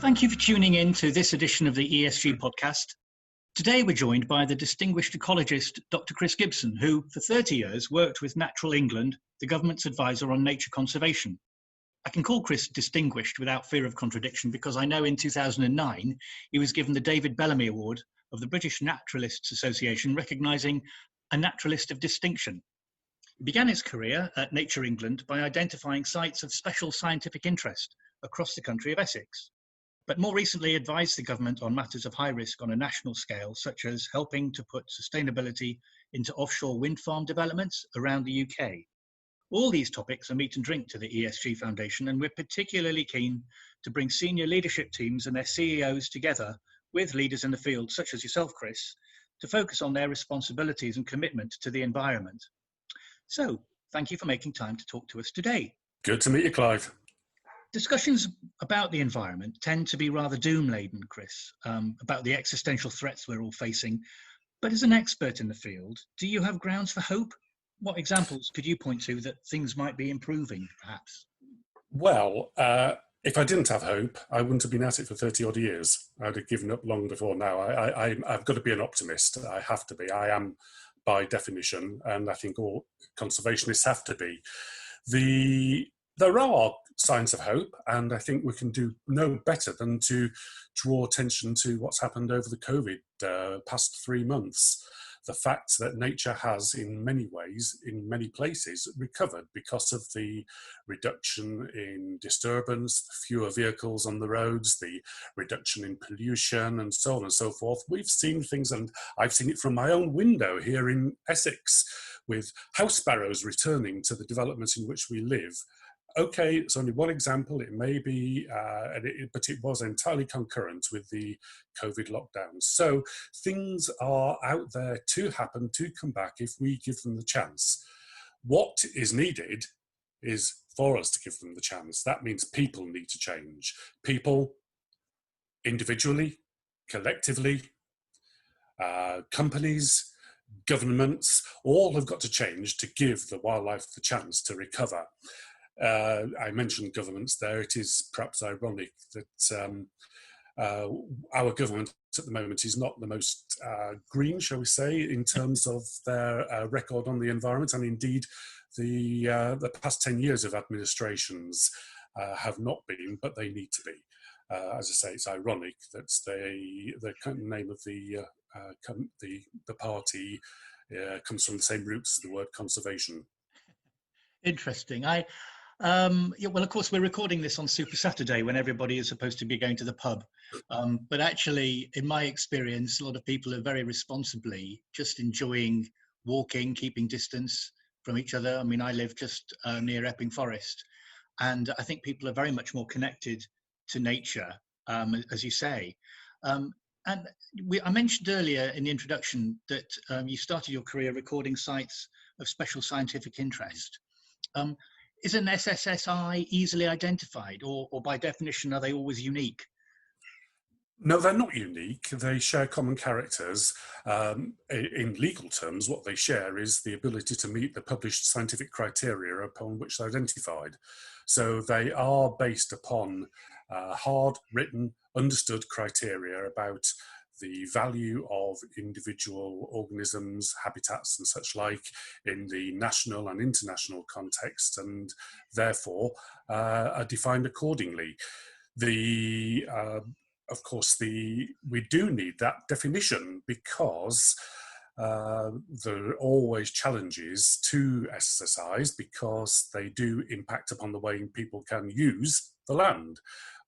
Thank you for tuning in to this edition of the ESG podcast. Today we're joined by the distinguished ecologist Dr Chris Gibson, who for 30 years worked with Natural England, the government's advisor on nature conservation. I can call Chris distinguished without fear of contradiction because I know in 2009 he was given the David Bellamy Award of the British Naturalists Association, recognising a naturalist of distinction. He began his career at Nature England by identifying sites of special scientific interest across the country of Essex, but more recently advised the government on matters of high risk on a national scale, such as helping to put sustainability into offshore wind farm developments around the UK. All these topics are meat and drink to the ESG Foundation, and we're particularly keen to bring senior leadership teams and their CEOs together with leaders in the field, such as yourself, Chris, to focus on their responsibilities and commitment to the environment. So, thank you for making time to talk to us today. Good to meet you, Clive. Discussions about the environment tend to be rather doom-laden, Chris, about the existential threats we're all facing. But as an expert in the field, do you have grounds for hope? What examples could you point to that things might be improving, perhaps? Well, if I didn't have hope, I wouldn't have been at it for 30 odd years. I'd have given up long before now. I've got to be an optimist. I have to be. I am by definition, and I think all conservationists have to be. There are signs of hope, and I think we can do no better than to draw attention to what's happened over the COVID past 3 months. The fact that nature has, in many ways, in many places, recovered because of the reduction in disturbance, the fewer vehicles on the roads, the reduction in pollution, and so on and so forth. We've seen things, and I've seen it from my own window here in Essex, with house sparrows returning to the developments in which we live. Okay, it's only one example, it may be, but it was entirely concurrent with the COVID lockdowns. So things are out there to happen, to come back if we give them the chance. What is needed is for us to give them the chance. That means people need to change. People, individually, collectively, companies, governments, all have got to change to give the wildlife the chance to recover. I mentioned governments there. It is perhaps ironic that our government at the moment is not the most green, shall we say, in terms of their record on the environment, and indeed the past 10 years of administrations have not been, but they need to be. As I say, it's ironic that the name of the party comes from the same roots as the word conservation. Interesting. Well, of course, we're recording this on Super Saturday when everybody is supposed to be going to the pub. But actually, in my experience, a lot of people are very responsibly just enjoying walking, keeping distance from each other. I mean, I live just near Epping Forest, and I think people are very much more connected to nature, as you say. And I mentioned earlier in the introduction that you started your career recording sites of special scientific interest. Is an SSSI easily identified, or by definition, are they always unique? No, they're not unique. They share common characters. In legal terms, what they share is the ability to meet the published scientific criteria upon which they're identified. So they are based upon hard, written, understood criteria about the value of individual organisms, habitats and such like in the national and international context, and therefore are defined accordingly. Of course, we do need that definition because there are always challenges to SSSIs because they do impact upon the way people can use the land.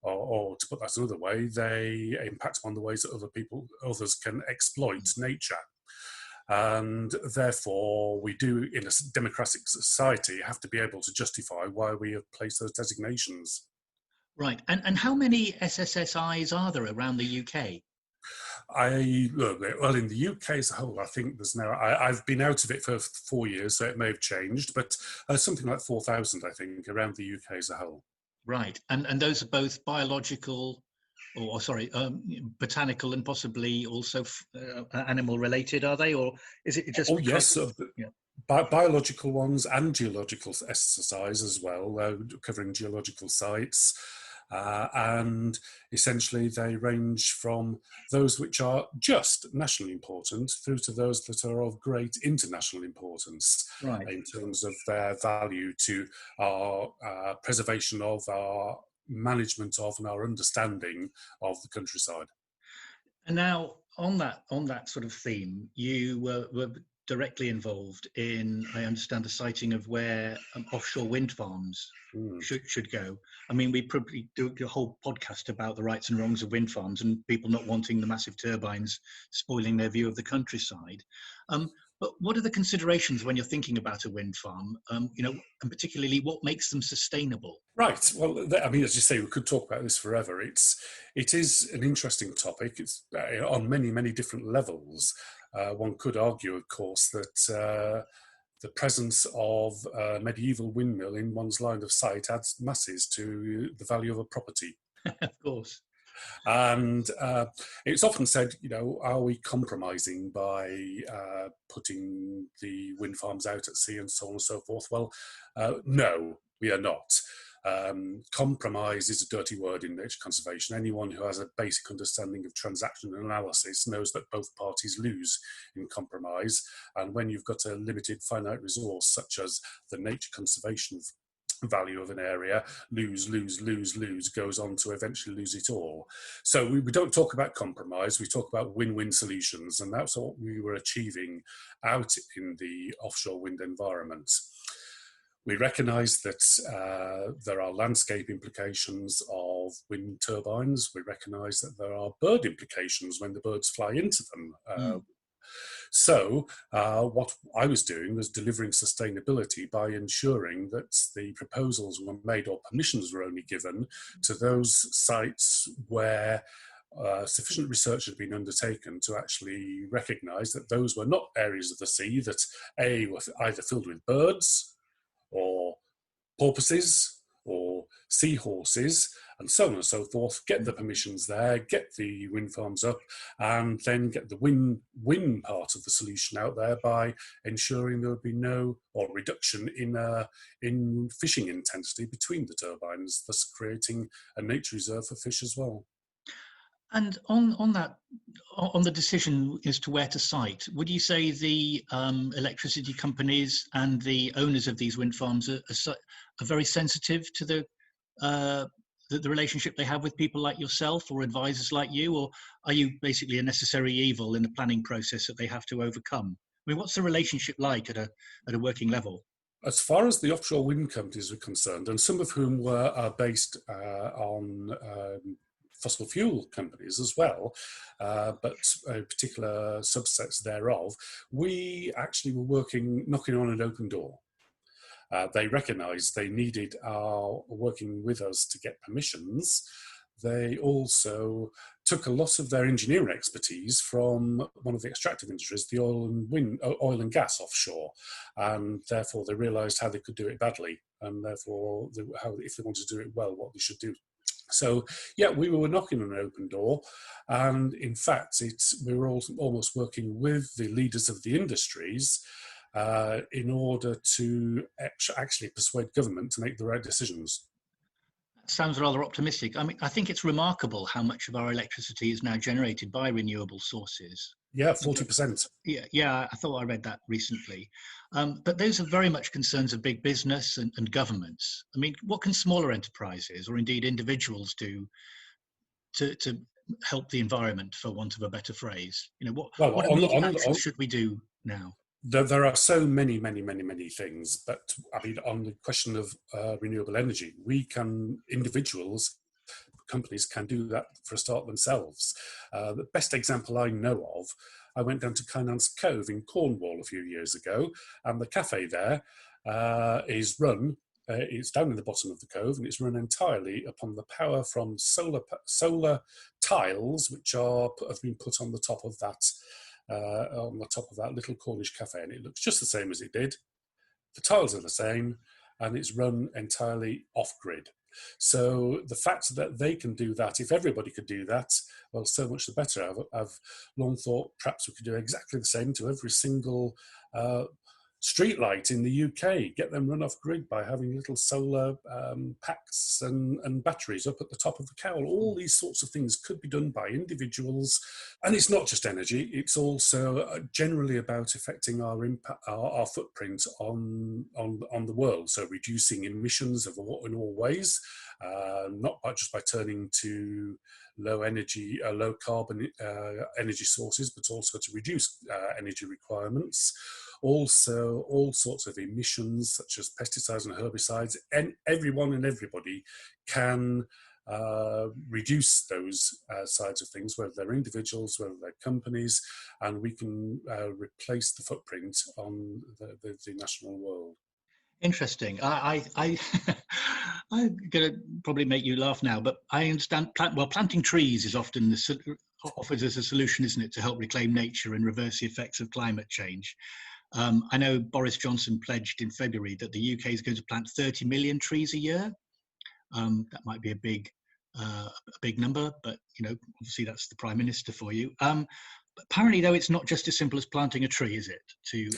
Or to put that another way, they impact on the ways that others can exploit nature. And therefore, we do, in a democratic society, have to be able to justify why we have placed those designations. Right. And how many SSSIs are there around the UK? Well, in the UK as a whole, I think there's now, I've been out of it for 4 years, so it may have changed, but something like 4,000, I think, around the UK as a whole. Right, and those are both biological, botanical, and possibly also animal related, are they, or is it just? Oh yes, biological ones and geological exercise as well, covering geological sites. and essentially they range from those which are just nationally important through to those that are of great international importance Right. in terms of their value to our preservation of, our management of, and our understanding of the countryside. And now on that sort of theme, you were directly involved in, I understand, the siting of where offshore wind farms should go. I mean, we probably do a whole podcast about the rights and wrongs of wind farms and people not wanting the massive turbines spoiling their view of the countryside. But what are the considerations when you're thinking about a wind farm? And particularly what makes them sustainable? Right. Well, I mean, as you say, we could talk about this forever. It is an interesting topic. It's on many different levels. One could argue, of course, that the presence of a medieval windmill in one's line of sight adds masses to the value of a property. Of course. And it's often said, are we compromising by putting the wind farms out at sea and so on and so forth? Well, no, we are not. Compromise is a dirty word in nature conservation. Anyone who has a basic understanding of transaction analysis knows that both parties lose in compromise. And when you've got a limited finite resource, such as the nature conservation value of an area, lose goes on to eventually lose it all. So we don't talk about compromise, we talk about win-win solutions, and that's what we were achieving out in the offshore wind environment. We recognise that there are landscape implications of wind turbines. We recognise that there are bird implications when the birds fly into them. So what I was doing was delivering sustainability by ensuring that the proposals were made or permissions were only given to those sites where sufficient research had been undertaken to actually recognise that those were not areas of the sea that were either filled with birds or porpoises or seahorses and so on and so forth, get the permissions there, get the wind farms up, and then get the win part of the solution out there by ensuring there would be no reduction in fishing intensity between the turbines, thus creating a nature reserve for fish as well. And on the decision as to where to site, would you say the electricity companies and the owners of these wind farms are very sensitive to the relationship they have with people like yourself or advisors like you, or are you basically a necessary evil in the planning process that they have to overcome? I mean, what's the relationship like at a working level? As far as the offshore wind companies are concerned, and some of whom are based on fossil fuel companies as well, but particular subsets thereof, we actually were knocking on an open door. They recognised they needed our working with us to get permissions. They also took a lot of their engineering expertise from one of the extractive industries, the oil and gas offshore, and therefore they realised how they could do it badly, and therefore if they wanted to do it well, what they should do. So, yeah, we were knocking on an open door, and in fact, we were almost working with the leaders of the industries in order to actually persuade government to make the right decisions. That sounds rather optimistic. I mean, I think it's remarkable how much of our electricity is now generated by renewable sources. Yeah, 40%. Yeah, I thought I read that recently. But those are very much concerns of big business and governments. I mean, what can smaller enterprises or indeed individuals do to help the environment, for want of a better phrase? What immediate actions should we do now? There are so many things, but I mean, on the question of renewable energy, individuals, companies can do that for a start themselves. The best example I know of, I went down to Kynance Cove in Cornwall a few years ago, and the cafe there is run, it's down in the bottom of the cove, and it's run entirely upon the power from solar tiles, which have been put on the top of that little Cornish cafe, and it looks just the same as it did. The tiles are the same, and it's run entirely off-grid. So the fact that they can do that, if everybody could do that, well, so much the better. I've long thought perhaps we could do exactly the same to every single Streetlight in the UK, get them run off grid by having little solar packs and batteries up at the top of the cowl. All these sorts of things could be done by individuals. And it's not just energy, it's also generally about affecting our impact, our footprint on the world. So reducing emissions in all ways, not just by turning to low carbon energy sources, but also to reduce energy requirements. Also, all sorts of emissions such as pesticides and herbicides, and everyone and everybody can reduce those sides of things, whether they're individuals, whether they're companies, and we can replace the footprint on the national world. Interesting. I'm going to probably make you laugh now, but I understand. Planting trees is often offers as a solution, isn't it, to help reclaim nature and reverse the effects of climate change. I know Boris Johnson pledged in February that the UK is going to plant 30 million trees a year. That might be a big number, but obviously that's the Prime Minister for you. But apparently, though, it's not just as simple as planting a tree, is it, to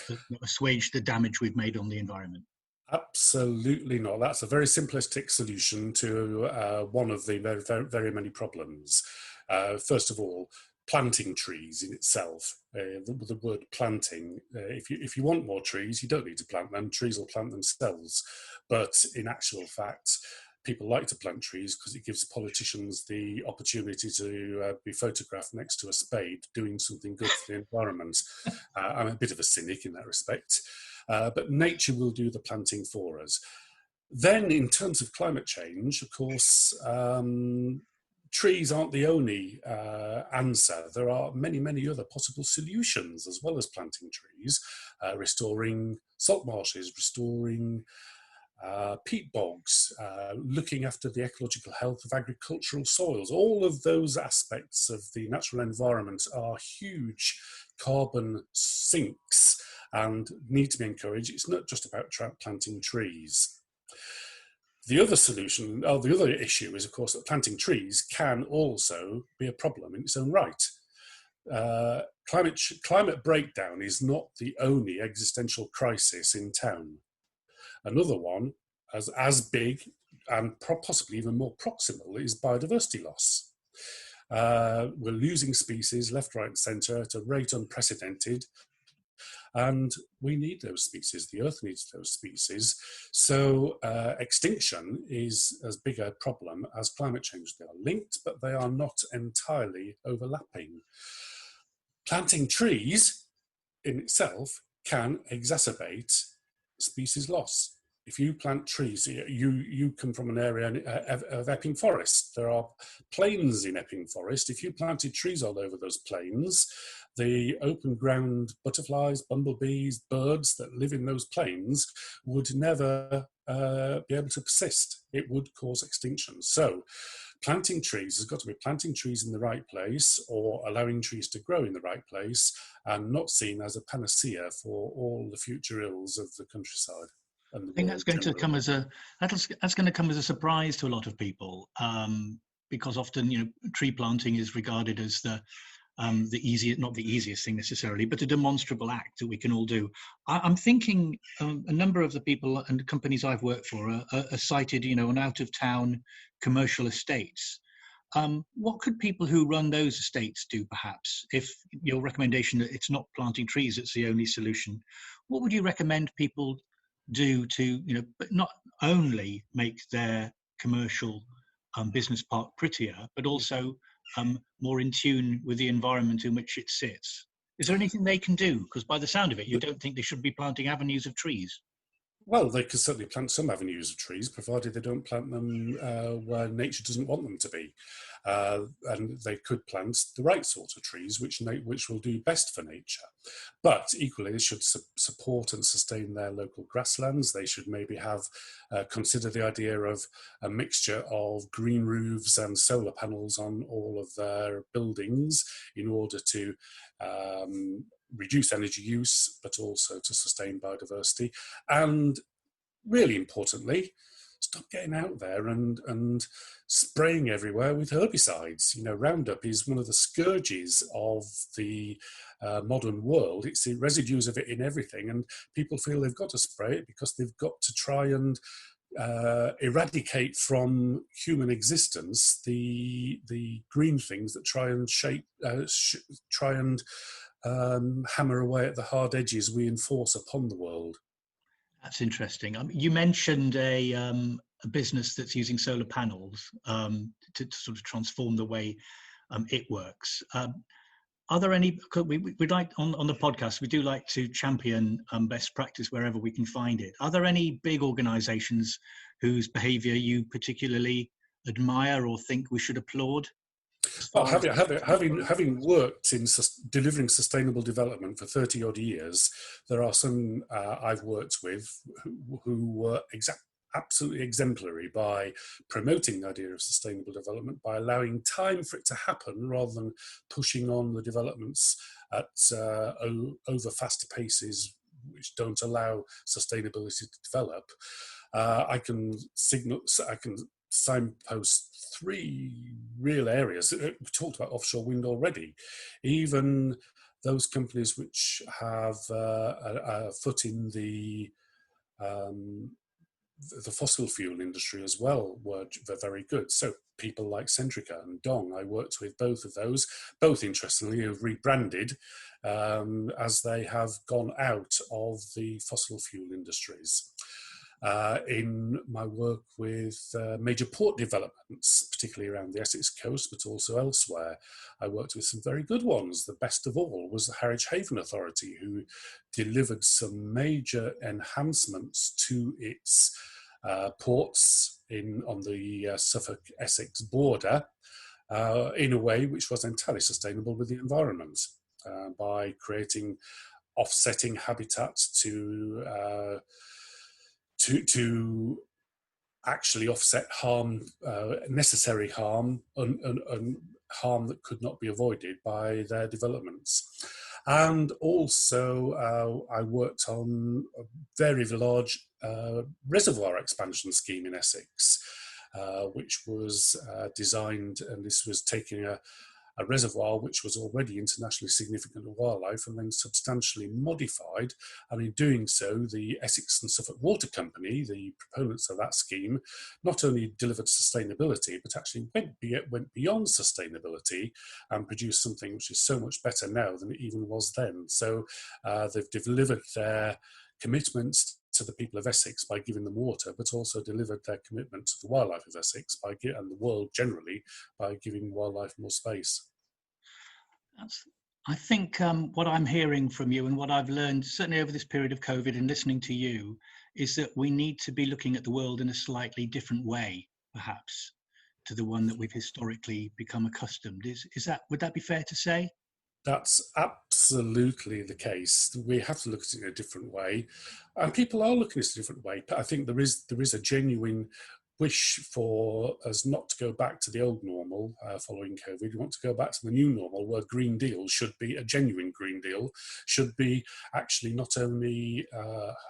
assuage the damage we've made on the environment? Absolutely not. That's a very simplistic solution to one of the very, very, very many problems. First of all, planting trees in itself, the word planting, if you want more trees, you don't need to plant them. Trees will plant themselves. But in actual fact, people like to plant trees because it gives politicians the opportunity to be photographed next to a spade doing something good for the environment. I'm a bit of a cynic in that respect. But nature will do the planting for us. Then in terms of climate change, of course, trees aren't the only answer. There are many, many other possible solutions as well as planting trees, restoring salt marshes, restoring peat bogs, looking after the ecological health of agricultural soils. All of those aspects of the natural environment are huge carbon sinks and need to be encouraged. It's not just about planting trees. The other solution, or the other issue is, of course, that planting trees can also be a problem in its own right. Climate breakdown is not the only existential crisis in town. Another one, as big and possibly even more proximal, is biodiversity loss. We're losing species left, right and centre at a rate unprecedented. And we need those species, the Earth needs those species. So extinction is as big a problem as climate change. They are linked, but they are not entirely overlapping. Planting trees in itself can exacerbate species loss. If you plant trees, you come from an area of Epping Forest. There are plains in Epping Forest. If you planted trees all over those plains, the open ground butterflies, bumblebees, birds that live in those plains would never be able to persist. It would cause extinction. So planting trees has got to be planting trees in the right place or allowing trees to grow in the right place and not seen as a panacea for all the future ills of the countryside. I think that's going to come as a surprise to a lot of people, because often tree planting is regarded as the easiest, not the easiest thing necessarily, but a demonstrable act that we can all do. I'm thinking a number of the people and companies I've worked for are cited, on out of town commercial estates. What could people who run those estates do, perhaps, if your recommendation that it's not planting trees that's the only solution? What would you recommend people do to, but not only make their commercial business park prettier, but also more in tune with the environment in which it sits? Is there anything they can do? Because by the sound of it, you don't think they should be planting avenues of trees. Well, they could certainly plant some avenues of trees, provided they don't plant them where nature doesn't want them to be. And they could plant the right sort of trees, which will do best for nature. But equally, they should support and sustain their local grasslands. They should maybe have consider the idea of a mixture of green roofs and solar panels on all of their buildings in order to reduce energy use, but also to sustain biodiversity. And really importantly, stop getting out there and spraying everywhere with herbicides. Roundup is one of the scourges of the modern world. It's the residues of it in everything, and people feel they've got to spray it because they've got to try and eradicate from human existence the green things that try and hammer away at the hard edges we enforce upon the world. That's interesting. You mentioned a business that's using solar panels to sort of transform the way it works. Are there any? We'd like on the podcast, we do like to champion best practice wherever we can find it. Are there any big organisations whose behaviour you particularly admire or think we should applaud? Well, having worked in delivering sustainable development for 30 odd years, there are some I've worked with who were absolutely exemplary by promoting the idea of sustainable development, by allowing time for it to happen rather than pushing on the developments at over faster paces which don't allow sustainability to develop. I can signpost 3 real areas. We talked about offshore wind already. Even those companies which have a foot in the fossil fuel industry as well were very good. So people like Centrica and Dong, I worked with both of those. Both, interestingly, have rebranded as they have gone out of the fossil fuel industries. In my work with major port developments, particularly around the Essex coast, but also elsewhere, I worked with some very good ones. The best of all was the Harwich Haven Authority, who delivered some major enhancements to its ports on the Suffolk-Essex border in a way which was entirely sustainable with the environment by creating offsetting habitats to actually offset harm, necessary harm, and harm that could not be avoided by their developments. And also, I worked on a very large reservoir expansion scheme in Essex, which was designed, and this was taking a reservoir which was already internationally significant to wildlife and then substantially modified. And in doing so, the Essex and Suffolk Water Company, the proponents of that scheme, not only delivered sustainability, but actually went beyond sustainability and produced something which is so much better now than it even was then. So they've delivered their commitments to the people of Essex by giving them water, but also delivered their commitment to the wildlife of Essex and the world generally by giving wildlife more space. I think what I'm hearing from you and what I've learned, certainly over this period of COVID and listening to you, is that we need to be looking at the world in a slightly different way, perhaps, to the one that we've historically become accustomed. Would that be fair to say? That's absolutely the case. We have to look at it in a different way, and people are looking at it in a different way. But I think there is a genuine wish for us not to go back to the old normal following COVID. We want to go back to the new normal, where Green Deal should be a genuine Green Deal, should be actually not only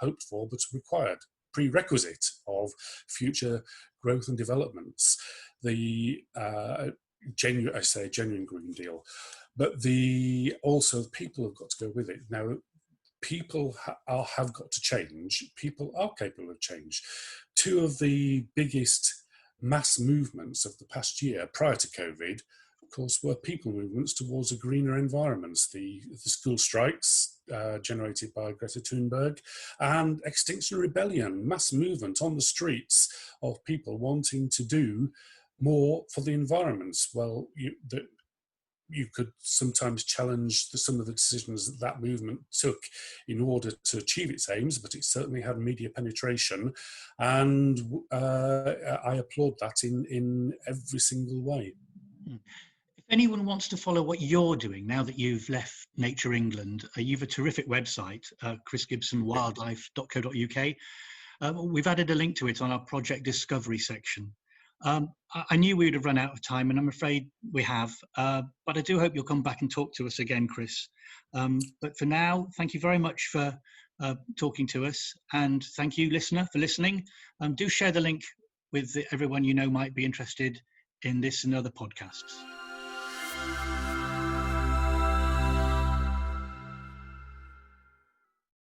hoped for but required, prerequisite of future growth and developments. The genuine Green Deal. But also people have got to go with it. Now, people have got to change. People are capable of change. 2 of the biggest mass movements of the past year prior to COVID, of course, were people movements towards a greener environment. The school strikes generated by Greta Thunberg, and Extinction Rebellion, mass movement on the streets of people wanting to do more for the environment. Well, you could sometimes challenge some of the decisions that movement took in order to achieve its aims, but it certainly had media penetration, and I applaud that in every single way. If anyone wants to follow what you're doing now that you've left Nature England, you've a terrific website, chrisgibsonwildlife.co.uk. We've added a link to it on our project discovery section. I knew we would have run out of time, and I'm afraid we have, but I do hope you'll come back and talk to us again, Chris. But for now, thank you very much for talking to us, and thank you, listener, for listening. Do share the link with everyone you know might be interested in this and other podcasts.